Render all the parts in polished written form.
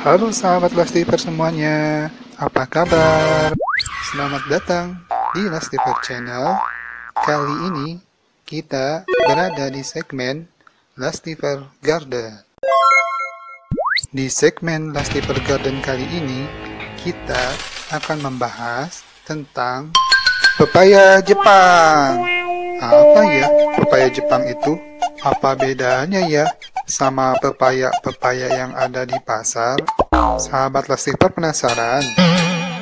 Halo sahabat Lastiper semuanya, apa kabar? Selamat datang di Lastiper Channel. Kali ini kita berada di segmen Lastiper Garden. Di segmen Lastiper Garden kali ini, kita akan membahas tentang pepaya Jepang. Apa ya pepaya Jepang itu? Apa bedanya ya sama pepaya yang ada di pasar? Sahabat Lastiper penasaran?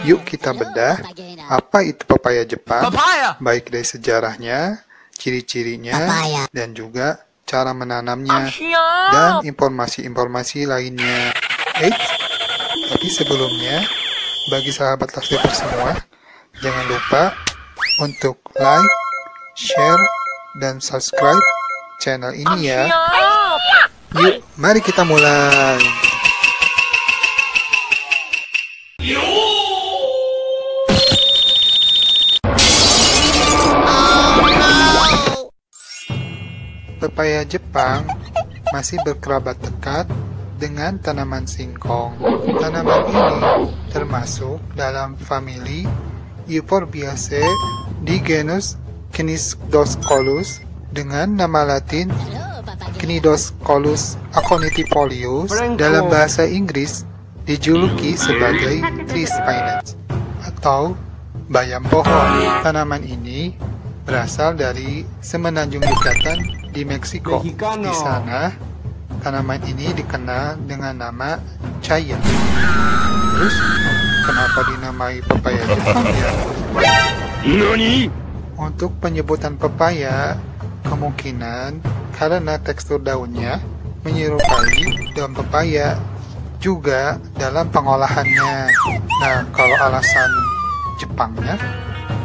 Yuk kita bedah apa itu pepaya Jepang, baik dari sejarahnya, ciri-cirinya, dan juga cara menanamnya, dan informasi-informasi lainnya. Tapi sebelumnya, bagi sahabat Lastiper semua, jangan lupa untuk like, share, dan subscribe channel ini ya. Yuk, mari kita mulai. Pepaya Jepang masih berkerabat dekat dengan tanaman singkong. Tanaman ini termasuk dalam famili Euphorbiaceae di genus Cnidoscolus dengan nama latin Cnidoscolus aconitifolius. Dalam bahasa Inggris dijuluki sebagai tree spinach atau bayam pohon. Tanaman ini berasal dari semenanjung Yucatan di Meksiko. Di sana, tanaman ini dikenal dengan nama chaya. Terus, kenapa dinamai pepaya Jepang ya? Untuk penyebutan pepaya, kemungkinan karena tekstur daunnya menyerupai daun pepaya, juga dalam pengolahannya. Nah, kalau alasan Jepangnya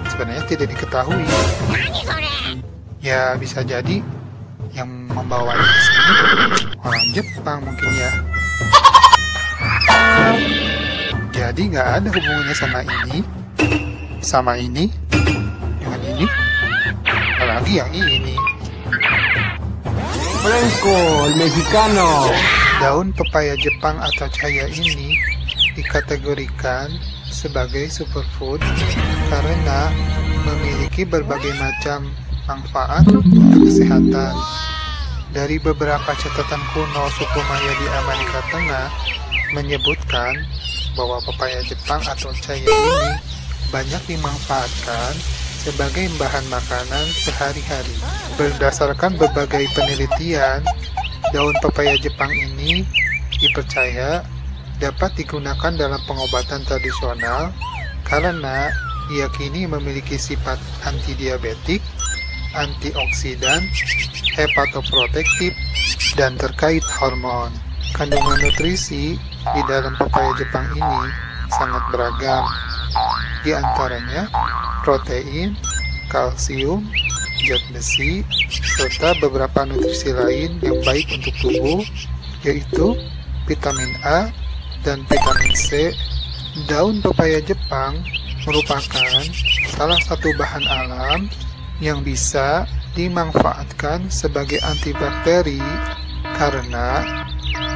sebenarnya tidak diketahui. Ya, bisa jadi yang membawa ke sini orang Jepang mungkin ya. Jadi nggak ada hubungannya sama ini, dengan ini, apalagi yang ini. Franco, el mexicano. Daun pepaya Jepang atau chaya ini dikategorikan sebagai superfood karena memiliki berbagai macam manfaat untuk kesehatan. Dari beberapa catatan kuno suku Maya di Amerika Tengah menyebutkan bahwa pepaya Jepang atau chaya ini banyak dimanfaatkan sebagai bahan makanan sehari-hari. Berdasarkan berbagai penelitian, daun pepaya Jepang ini dipercaya dapat digunakan dalam pengobatan tradisional karena diyakini memiliki sifat antidiabetik, antioksidan, hepatoprotektif, dan terkait hormon. Kandungan nutrisi di dalam pepaya Jepang ini sangat beragam. Di antaranya protein, kalsium, zat besi, serta beberapa nutrisi lain yang baik untuk tubuh, yaitu vitamin A dan vitamin C. Daun pepaya Jepang merupakan salah satu bahan alam yang bisa dimanfaatkan sebagai antibakteri karena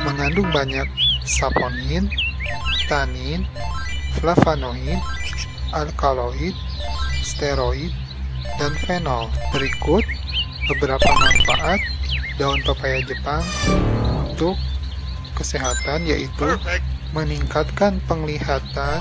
mengandung banyak saponin, tanin, flavonoid, alkaloid, steroid, dan fenol. Berikut beberapa manfaat daun pepaya Jepang untuk kesehatan, yaitu meningkatkan penglihatan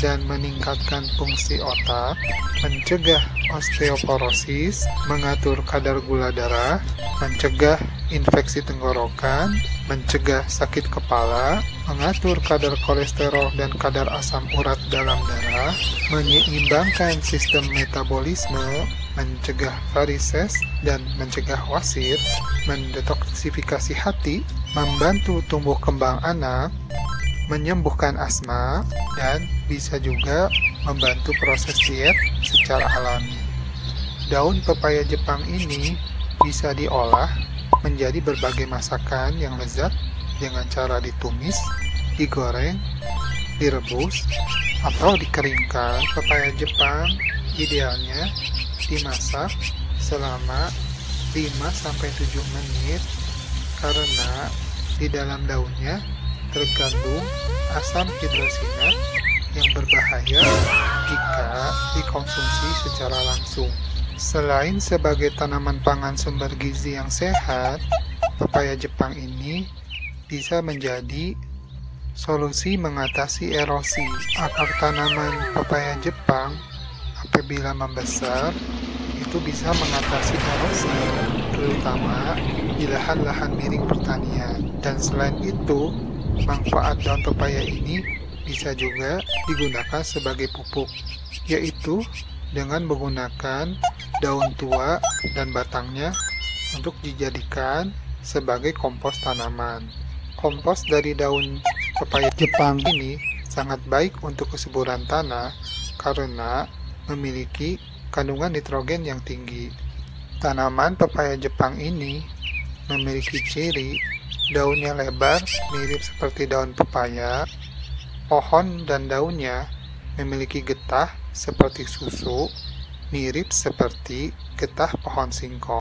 dan meningkatkan fungsi otak, mencegah osteoporosis, mengatur kadar gula darah, mencegah infeksi tenggorokan, mencegah sakit kepala, mengatur kadar kolesterol dan kadar asam urat dalam darah, menyeimbangkan sistem metabolisme, mencegah varises dan mencegah wasir, mendetoksifikasi hati, membantu tumbuh kembang anak, menyembuhkan asma, dan bisa juga membantu proses diet secara alami. Daun pepaya Jepang ini bisa diolah menjadi berbagai masakan yang lezat dengan cara ditumis, digoreng, direbus, atau dikeringkan. Pepaya Jepang idealnya dimasak selama 5-7 menit karena di dalam daunnya terkandung asam hidrosinat yang berbahaya jika dikonsumsi secara langsung. Selain sebagai tanaman pangan sumber gizi yang sehat, pepaya Jepang ini bisa menjadi solusi mengatasi erosi. Akar tanaman pepaya Jepang apabila membesar itu bisa mengatasi erosi, terutama di lahan-lahan miring pertanian. Dan selain itu, manfaat daun pepaya ini bisa juga digunakan sebagai pupuk, yaitu dengan menggunakan daun tua dan batangnya untuk dijadikan sebagai kompos tanaman. Kompos dari daun pepaya Jepang ini sangat baik untuk kesuburan tanah karena memiliki kandungan nitrogen yang tinggi. Tanaman pepaya Jepang ini memiliki ciri daunnya lebar mirip seperti daun pepaya. Pohon dan daunnya memiliki getah seperti susu, mirip seperti getah pohon singkong.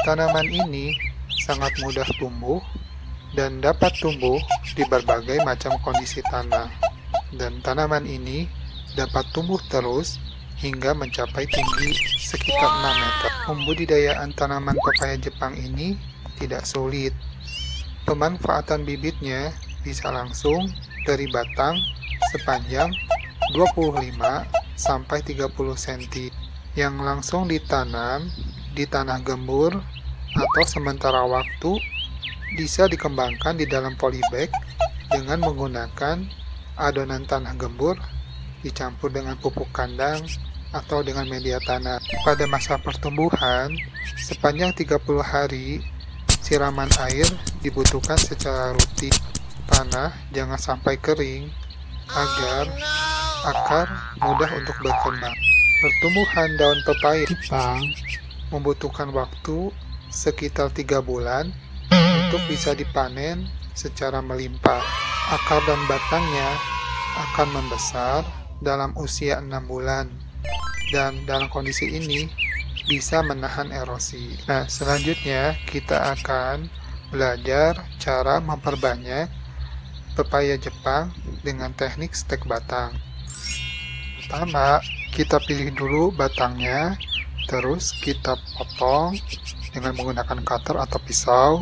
Tanaman ini sangat mudah tumbuh dan dapat tumbuh di berbagai macam kondisi tanah. Dan tanaman ini dapat tumbuh terus hingga mencapai tinggi sekitar 6 meter. Pembudidayaan tanaman pepaya Jepang ini tidak sulit. Pemanfaatan bibitnya bisa langsung dari batang sepanjang 25 sampai 30 cm yang langsung ditanam di tanah gembur atau sementara waktu bisa dikembangkan di dalam polybag dengan menggunakan adonan tanah gembur dicampur dengan pupuk kandang atau dengan media tanah. Pada masa pertumbuhan, sepanjang 30 hari, siraman air dibutuhkan secara rutin. Tanah jangan sampai kering agar akar mudah untuk berkembang. Pertumbuhan daun pepaya Jepang membutuhkan waktu sekitar 3 bulan untuk bisa dipanen secara melimpah. Akar dan batangnya akan membesar dalam usia 6 bulan dan dalam kondisi ini bisa menahan erosi. Nah, selanjutnya kita akan belajar cara memperbanyak pepaya Jepang dengan teknik stek batang. Pertama, kita pilih dulu batangnya, terus kita potong dengan menggunakan cutter atau pisau.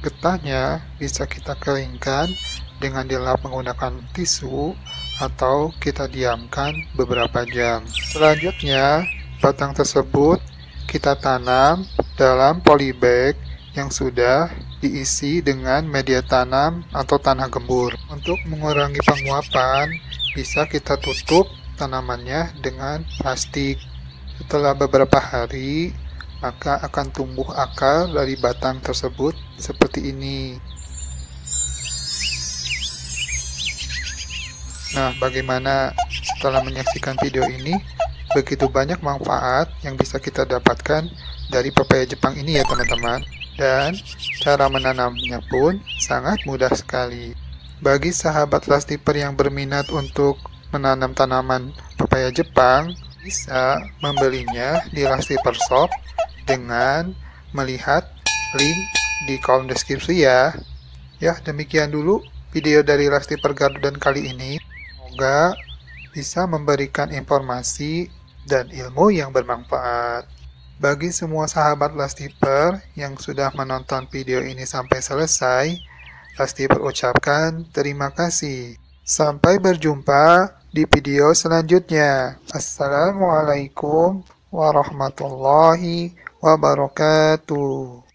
Getahnya bisa kita keringkan dengan dilap menggunakan tisu atau kita diamkan beberapa jam. Selanjutnya, batang tersebut kita tanam dalam polybag yang sudah diisi dengan media tanam atau tanah gembur. Untuk mengurangi penguapan, bisa kita tutup tanamannya dengan plastik. Setelah beberapa hari, maka akan tumbuh akar dari batang tersebut seperti ini. Nah, bagaimana setelah menyaksikan video ini? Begitu banyak manfaat yang bisa kita dapatkan dari pepaya Jepang ini ya teman-teman. Dan cara menanamnya pun sangat mudah sekali. Bagi sahabat Lastiper yang berminat untuk menanam tanaman pepaya Jepang, bisa membelinya di Lastiper Shop dengan melihat link di kolom deskripsi ya. Ya, demikian dulu video dari Lastiper Garden kali ini. Semoga bisa memberikan informasi dan ilmu yang bermanfaat. Bagi semua sahabat Lastiper yang sudah menonton video ini sampai selesai, Lastiper ucapkan terima kasih. Sampai berjumpa di video selanjutnya. Assalamualaikum warahmatullahi wabarakatuh.